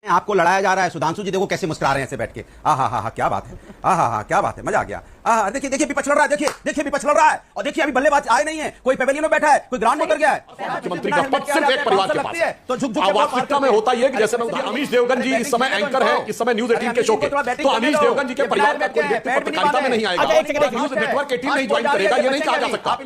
आपको लड़ाया जा रहा है। सुधांशु जी देखो कैसे मुस्कुरा रहे हैं ऐसे बैठ के। हा क्या बात है, हा क्या बात है, मजा आ गया। देखिए देखिए विपक्ष लड़ रहा है, देखिए विपक्ष लड़ रहा है। और देखिए अभी बल्लेबाज आए नहीं है, कोई पेवेलियन में बैठा है, कोई ग्राउंड में उतर गया है। मुख्यमंत्री का पद सिर्फ एक परिवार के पास है। तो वास्तविकता में होता यह कि जैसे अमीश देवगन जी इस समय एंकर है, इस समय न्यूज 18 के शो के, तो अमीश देवगन जी के परिवार का कोई व्यक्ति पत्रकारिता में नहीं आएगा, न्यूज नेटवर्क 18 नहीं ज्वाइन करेगा, ये नहीं कहा जा सकता।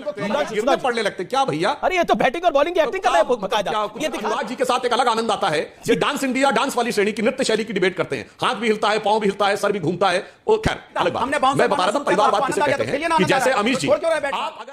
गिरने पड़ने लगते क्या भैया? अरे ये तो बैटिंग और बॉलिंग की एक्टिंग कर रहा है। ये अनुराग जी के साथ एक अलग आनंद आता है। ये डांस इंडिया डांस वाली श्रेणी की नृत्य शैली की डिबेट करते हैं, हाथ भी हिलता है, पांव भी हिलता है, सर भी घूमता है। वो खैर अलग बात। मैं बता रहा था परिवारवाद किसे कहते हैं कि जैसे अमीश जी।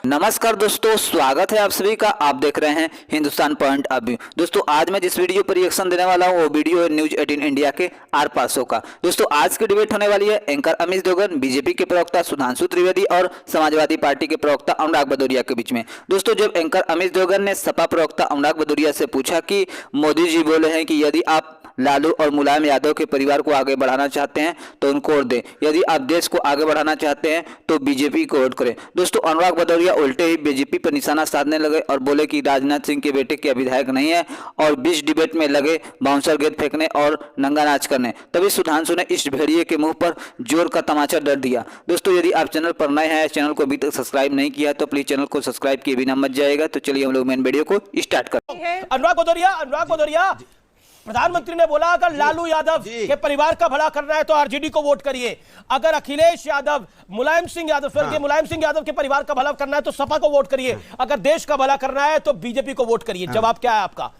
नमस्कार दोस्तों, स्वागत है आप सभी का। आप देख रहे हैं हिंदुस्तान पॉइंट ऑफ व्यू। दोस्तों आज मैं जिस वीडियो पर रिएक्शन देने वाला हूं वो वीडियो है न्यूज 18 इंडिया के आर पार शो का। दोस्तों आज की डिबेट होने वाली है एंकर अमीश देवगन, बीजेपी के प्रवक्ता सुधांशु त्रिवेदी और समाजवादी पार्टी के प्रवक्ता अनुराग भदौरिया के बीच में। दोस्तों जब एंकर अमीश देवगन ने सपा प्रवक्ता अनुराग भदौरिया से पूछा कि मोदी जी बोले हैं कि यदि आप लालू और मुलायम यादव के परिवार को आगे बढ़ाना चाहते हैं तो उनको वोट दें, यदि आप देश को आगे बढ़ाना चाहते हैं तो बीजेपी को वोट करें। दोस्तों अनुराग भदौरिया उल्टे ही बीजेपी पर निशाना साधने लगे और बोले कि राजनाथ सिंह के बेटे के विधायक नहीं है और बीच डिबेट में लगे बाउंसर गेंद फेंकने और नंगा नाच करने। तभी सुधांशु ने इस भेड़िए के मुंह पर जोर का तमाचा डर दिया। दोस्तों यदि आप चैनल पर नए हैं, चैनल को अभी तक सब्सक्राइब नहीं किया तो प्लीज चैनल को सब्सक्राइब किए बिना मत जाएगा। तो चलिए हम लोग मेन वीडियो को स्टार्ट करते हैं। अनुराग भदौरिया, प्रधानमंत्री ने बोला अगर लालू यादव के परिवार का भला करना है तो आरजेडी को वोट करिए, अगर अखिलेश यादव, मुलायम सिंह यादव, स्वर्गीय मुलायम सिंह यादव के परिवार का भला करना है तो सपा को वोट करिए, अगर देश का भला करना है तो बीजेपी को वोट करिए। जवाब क्या है आपका?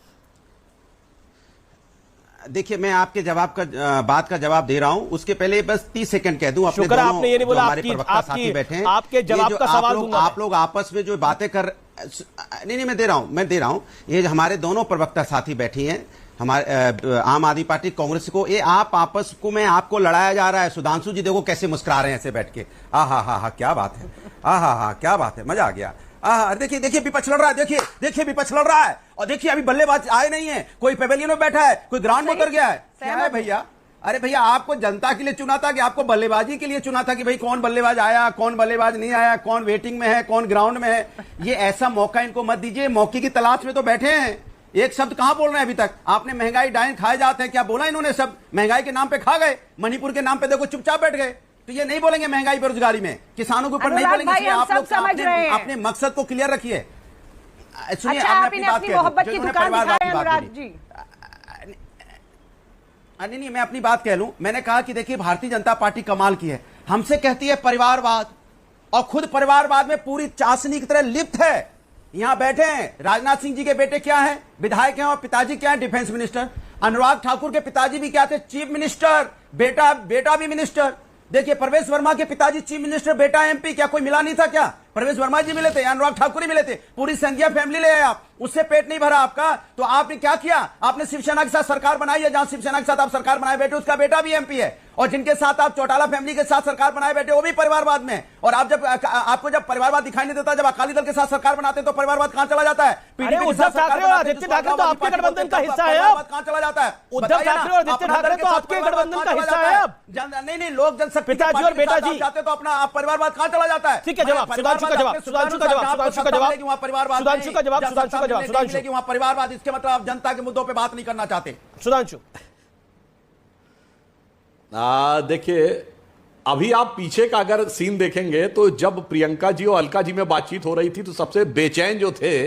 देखिए मैं आपके जवाब का बात का जवाब दे रहा हूं, उसके पहले बस 30 सेकंड कह दूं। शुक्र आपने ये नहीं बोला, आपकी बैठे हैं, आपके जवाब का सवाल दूंगा। आप लोग आपस में जो बातें कर नहीं मैं दे रहा हूं। ये हमारे दोनों प्रवक्ता साथी बैठी हैं, हमारे आम आदमी पार्टी कांग्रेस को, ये आप आपस को में आपको लड़ाया जा रहा है। सुधांशु जी देखो कैसे मुस्कुरा रहे हैं ऐसे बैठ के। हा क्या बात है, क्या बात है, मजा आ गया। देखिए देखिए विपक्ष लड़ रहा है, देखिए विपक्ष लड़ रहा है। और देखिए अभी बल्लेबाज आए नहीं है, कोई पेवेलियन में बैठा है, कोई ग्राउंड में उतर गया है। क्या है भैया? अरे भैया आपको जनता के लिए चुना था कि आपको बल्लेबाजी के लिए चुना था कि भाई कौन बल्लेबाज आया, कौन बल्लेबाज नहीं आया, कौन वेटिंग में है, कौन ग्राउंड में है। ये ऐसा मौका इनको मत दीजिए, मौके की तलाश में तो बैठे हैं। एक शब्द कहां बोल रहे हैं अभी तक? आपने महंगाई डाइन खाए जाते हैं, क्या बोला इन्होंने? सब महंगाई के नाम पे खा गए, मणिपुर के नाम पे देखो चुपचाप बैठ गए। तो ये नहीं बोलेंगे महंगाई बेरोजगारी में, किसानों के ऊपर नहीं बोलेंगे। इसलिए आप लोग अपने मकसद को क्लियर रखिए। सुनिए नहीं मैं अपनी बात कह लूं। मैंने कहा कि देखिए भारतीय जनता पार्टी कमाल की है, हमसे कहती है परिवारवाद और खुद परिवारवाद में पूरी चाशनी की तरह लिप्त है। यहां बैठे हैं राजनाथ सिंह जी के बेटे क्या है, विधायक हैं, और पिताजी क्या है, डिफेंस मिनिस्टर। अनुराग ठाकुर के पिताजी भी क्या थे, चीफ मिनिस्टर, बेटा भी मिनिस्टर। देखिए प्रवेश वर्मा के पिताजी चीफ मिनिस्टर, बेटा एमपी। क्या कोई मिला नहीं था क्या? प्रवेश वर्मा जी मिले थे, अनुराग ठाकुर ही मिले थे। पूरी संघीय फैमिली ले आए आप, उससे पेट नहीं भरा आपका। तो आपने क्या किया? आपने शिवसेना के साथ सरकार बनाई है, जहां शिवसेना के साथ आप सरकार बनाए बैठे उसका बेटा भी एमपी है। और जिनके साथ आप चौटाला फैमिली के साथ सरकार बनाए बैठे वो भी परिवारवाद में। और आप जब आपको जब परिवारवाद दिखाई नहीं देता, जब अकाली दल के साथ सरकार बनाते तो परिवारवाद कहां चला जाता है? उद्धव ठाकरे और आदित्य ठाकरे तो आपके गठबंधन का हिस्सा है। कहां चला जाता है? उद्धव ठाकरे और आदित्य ठाकरे तो आपके गठबंधन का हिस्सा है। नहीं लोक जनशक्ति पिताजी और बेटा जी जाते तो अपना परिवारवाद कहां चला जाता है? ठीक है, जवाब सुधांशु का जवाब, सुधांशु का जवाब। परिवारवाद इसके मतलब आप जनता के मुद्दों पे बात नहीं करना चाहते। सुधांशु देखिए अभी आप पीछे का अगर सीन देखेंगे तो जब प्रियंका जी और अलका जी में बातचीत हो रही थी तो सबसे बेचैन जो थे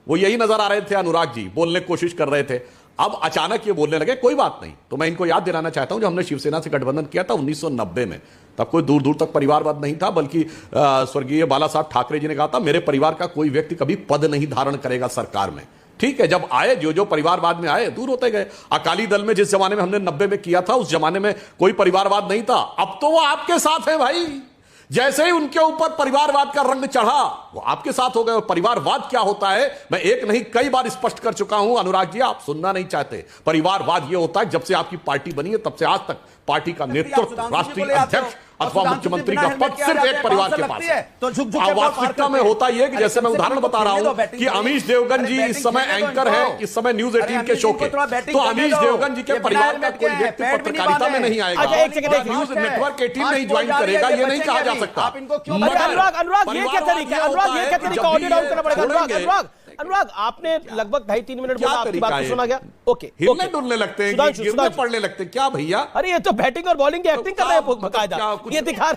वो यही नजर आ रहे थे। अनुराग जी बोलने की कोशिश कर रहे थे, अब अचानक ये बोलने लगे। कोई बात नहीं, तो मैं इनको याद दिलाना चाहता हूं जब हमने शिवसेना से गठबंधन किया था 1990 में, तब कोई दूर दूर तक परिवारवाद नहीं था, बल्कि स्वर्गीय बाला साहब ठाकरे जी ने कहा था मेरे परिवार का कोई व्यक्ति कभी पद नहीं धारण करेगा सरकार में। ठीक है, जब आए जो परिवारवाद में आए दूर होते गए। अकाली दल में जिस जमाने में हमने 90 में किया था उस जमाने में कोई परिवारवाद नहीं था, अब तो वो आपके साथ है भाई। जैसे ही उनके ऊपर परिवारवाद का रंग चढ़ा वो आपके साथ हो गए। परिवारवाद क्या होता है मैं एक नहीं कई बार स्पष्ट कर चुका हूं। अनुराग जी आप सुनना नहीं चाहते। परिवारवाद ये होता है जब से आपकी पार्टी बनी है तब से आज तक पार्टी का नेतृत्व, राष्ट्रीय अध्यक्ष अथवा मुख्यमंत्री का पद सिर्फ एक परिवार के पास है। तो वास्तविकता में होता यह कि जैसे मैं उदाहरण बता रहा हूं कि अमीश देवगन जी इस समय एंकर है, इस समय न्यूज 18 के शो के, तो अमीश देवगन जी के परिवार का कोई व्यक्ति पत्रकारिता में नहीं आएगा, न्यूज नेटवर्क 18 नहीं ज्वाइन करेगा, ये नहीं कहा जा सकता। अनुराग ये क्या तरीका है? अनुराग ये क्या तरीका? ऑडियो डाउन करना पड़ेगा। अनुराग अनुराग, आपने लगभग 2.5-3 मिनट क्या बोला, आपकी तरीका बात को है? सुना गया। ओके, हिलने डुलने लगते हैं, सुधांशु, गिरने सुधांशु। पड़ने लगते हैं, क्या भैया? अरे ये तो बैटिंग और बॉलिंग की एक्टिंग कर रहे हैं बकायदा, क्या कुछ- ये दिखा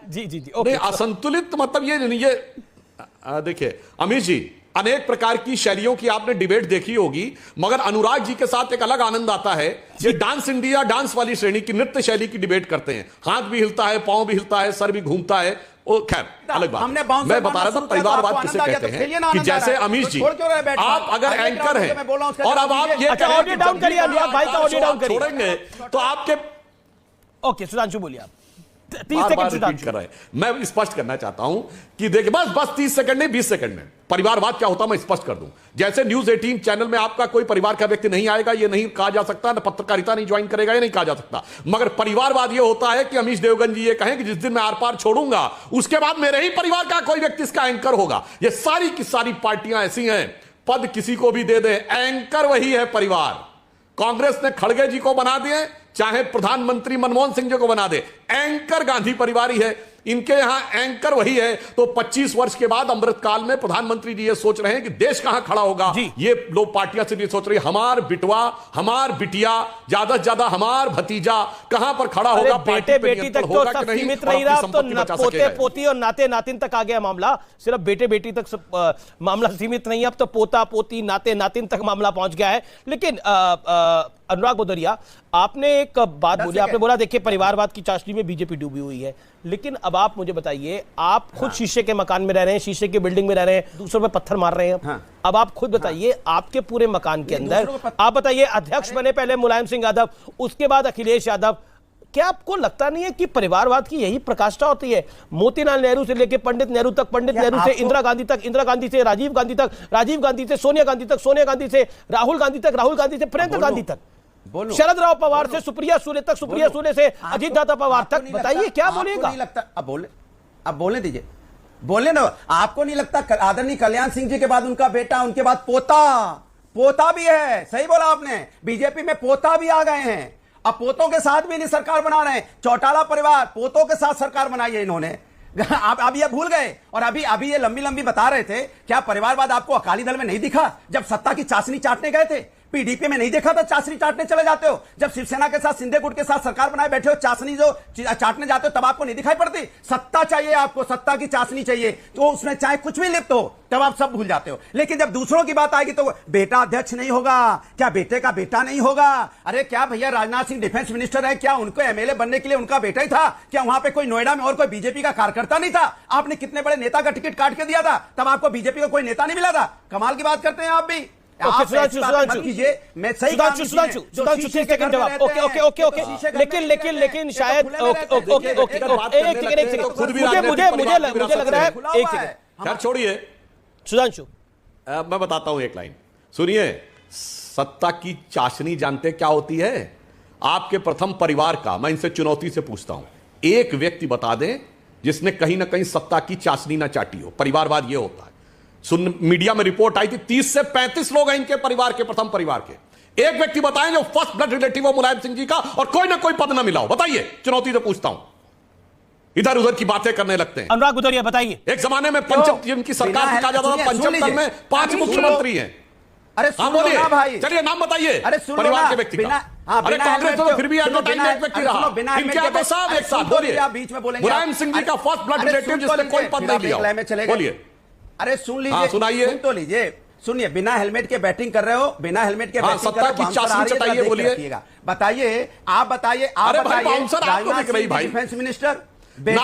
जी जी जी। ओके, नहीं, असंतुलित मतलब ये देखिए अमीश जी, अनेक प्रकार की शैलियों की आपने डिबेट देखी होगी, मगर अनुराग जी के साथ एक अलग आनंद आता है। ये डांस इंडिया डांस वाली श्रेणी की नृत्य शैली की डिबेट करते हैं, हाथ भी हिलता है, पांव भी हिलता है, सर भी घूमता है। ओ खैर अलग बात। हमने बाउंसर मैं बता रहा था मारना परिवारवाद शुरू किसे किया तो कहते आपको आनंद आ गया, तो हैं कि खेलिए ना, जैसे आनंद आ रहा है। अमीश तो जी, छोड़ क्यों रहे हैं बैठ आप कर? अगर आगे एंकर ग्राउंड हैं में बोल रहा हूं, उसका और अब जवाब आप दीजिए। ये अच्छा, कह रहे हैं ऑडियो कि डाउन जब करिए, भी अनुराग भाई का आप ऑडियो डाउन करिए। छोड़ेंगे तो आपके ओके सुधांशु बोलिए आप। 30 बार सेकंड रिपीट सुधांशु। कर रहे हैं। मैं स्पष्ट करना चाहता हूं कि देखिए, बस 30 सेकंड नहीं, 20 सेकंड में परिवारवाद क्या होता है मैं स्पष्ट कर दूं। जैसे न्यूज 18 चैनल में आपका कोई परिवार का व्यक्ति नहीं आएगा, ये नहीं कहा जा सकता, ना पत्रकारिता नहीं ज्वाइन करेगा, ये नहीं कहा जा सकता। मगर परिवारवाद ये होता है कि अमीश देवगन जी ये कहें कि जिस दिन मैं आर पार छोड़ूंगा उसके बाद मेरे ही परिवार का कोई व्यक्ति इसका एंकर होगा। ये सारी की सारी पार्टियां ऐसी हैं, पद किसी को भी दे दे, एंकर वही है परिवार। कांग्रेस ने खड़गे जी को बना दिए, चाहे प्रधानमंत्री मनमोहन सिंह जी को बना दे, एंकर गांधी परिवार ही है। इनके यहां एंकर वही है। तो 25 वर्ष के बाद अमृतकाल में प्रधानमंत्री जी ये सोच रहे हैं कि देश कहां खड़ा होगा। जी। ये लोग पार्टियां से भी सोच रही है, हमार बिटवा, हमार बिटिया, ज्यादा से ज्यादा हमार भतीजा कहां पर खड़ा अरे होगा, बेटे पार्टी पे बेटी नियंत्रण तक तो होगा सब कि नहीं, सीमित और नहीं रहा, अपनी अब तो संपत्ति बचा पोते सकेगा। पोती और नाते नातिन तक आ गया मामला। सिर्फ बेटे बेटी तक मामला सीमित नहीं है, अब तो पोता पोती नाते नातिन तक मामला पहुंच गया है। लेकिन अनुराग भदौरिया, आपने एक बात बोली, आपने बोला देखिए परिवारवाद की चाशनी में बीजेपी डूबी हुई है। लेकिन अब आप मुझे बताइए, आप खुद शीशे के मकान में रह रहे हैं, शीशे की बिल्डिंग में रह रहे हैं, दूसरों पे पत्थर मार रहे हैं। हाँ। अब आप खुद बताइए, आपके पूरे मकान के अंदर दूसरों पे आप बताइए, अध्यक्ष बने पहले मुलायम सिंह यादव, उसके बाद अखिलेश यादव। क्या आपको लगता नहीं है कि परिवारवाद की यही प्रकाष्ठा होती है? मोतीलाल नेहरू से लेकर पंडित नेहरू तक, पंडित नेहरू से इंदिरा गांधी तक, इंदिरा गांधी से राजीव गांधी तक, राजीव गांधी से सोनिया गांधी तक, सोनिया गांधी से राहुल गांधी तक, राहुल गांधी से प्रियंका गांधी तक, बोलो। शरद राव पवार से सुप्रिया सुले तक, सुप्रिया सुले से अजीत दादा पवार आपको तक। नहीं बताइए लगता- क्या आपको बोलेगा? नहीं लगता? अब बोलने दीजिए, बोले ना। आपको नहीं लगता आदरणीय कल्याण सिंह जी के बाद उनका बेटा, उनके बाद पोता भी है? सही बोला आपने, बीजेपी में पोता भी आ गए हैं। अब पोतों के साथ भी नहीं सरकार बना रहे हैं। चौटाला परिवार पोतों के साथ सरकार बनाई है इन्होंने। आप ये भूल गए। और अभी ये लंबी लंबी बता रहे थे, क्या परिवारवाद आपको अकाली दल में नहीं दिखा जब सत्ता की चाशनी चाटने गए थे? पीडीपी में नहीं देखा था चाशनी चाटने चले जाते हो? जब शिवसेना के साथ शिंदे गुट के साथ सरकार बनाए बैठे हो, चाशनी जो चाटने जाते हो तब आपको नहीं दिखाई पड़ती? सत्ता चाहिए आपको, सत्ता की चाशनी चाहिए, तो उसमें चाहे कुछ भी लिप्त हो तब आप सब भूल जाते हो। लेकिन जब दूसरों की बात आएगी तो बेटा अध्यक्ष नहीं होगा, क्या बेटे का बेटा नहीं होगा? अरे क्या भैया, राजनाथ सिंह डिफेंस मिनिस्टर है, क्या उनको एमएलए बनने के लिए उनका बेटा ही था? क्या वहां पे कोई नोएडा में और कोई बीजेपी का कार्यकर्ता नहीं था? आपने कितने बड़े नेता का टिकट काट के दिया था, तब आपको बीजेपी का कोई नेता नहीं मिला था? कमाल की बात करते हैं आप भी। ओके, सुधांशु मैं सही सुधांशु सेकंड जवाब। ओके लेकिन शायद मुझे लग रहा है एक सेकंड, खैर छोड़िए, सुधांशु मैं बताता हूं एक लाइन सुनिए। सत्ता की चाशनी जानते क्या होती है? आपके प्रथम परिवार का, मैं इनसे चुनौती से पूछता हूं, एक व्यक्ति बता दें जिसने कहीं ना कहीं सत्ता की चाशनी ना चाटी हो। परिवारवाद यह होता है। मीडिया में रिपोर्ट आई थी 30 से 35 लोग हैं इनके परिवार के, प्रथम परिवार के। एक व्यक्ति बताएं जो फर्स्ट ब्लड रिलेटिव हो मुलायम सिंह जी का और कोई ना कोई पद ना मिला हो। बताइए, चुनौती से पूछता हूं। इधर उधर की बातें करने लगते हैं। अनुराग भदौरिया बताइए। एक जमाने में पंचम जिनकी सरकार थी, कहा जाता था पंचम दल में 5 मुख्यमंत्री हैं। अरे हाँ सुनो बोलिए, ना भाई, चलिए नाम बताइए अरे सुनो परिवार ना, के व्यक्ति का। हाँ, अरे कांग्रेस तो फिर भी एट टाइम एक व्यक्ति रहा। इनके यहाँ तो सब एक साथ। बोलिए, बीच में बोलेंगे मुलायम सिंह जी का फर्स्ट ब्लड रिलेटिव जिसने कोई पद नहीं लिया। बोलिए, अरे सुन लीजिए, हाँ, सुनाइए। सुन तो लीजिए, सुनिए। बिना हेलमेट के बैटिंग कर रहे हो, बिना हेलमेट के हाँ, बैटिंग सत्ता की चाशनी चटाइए, बोलिए। बताइए, आप बताइए, अरे भाई, बाउंसर आपको दिख रही भाई। डिफेंस मिनिस्टर बेटा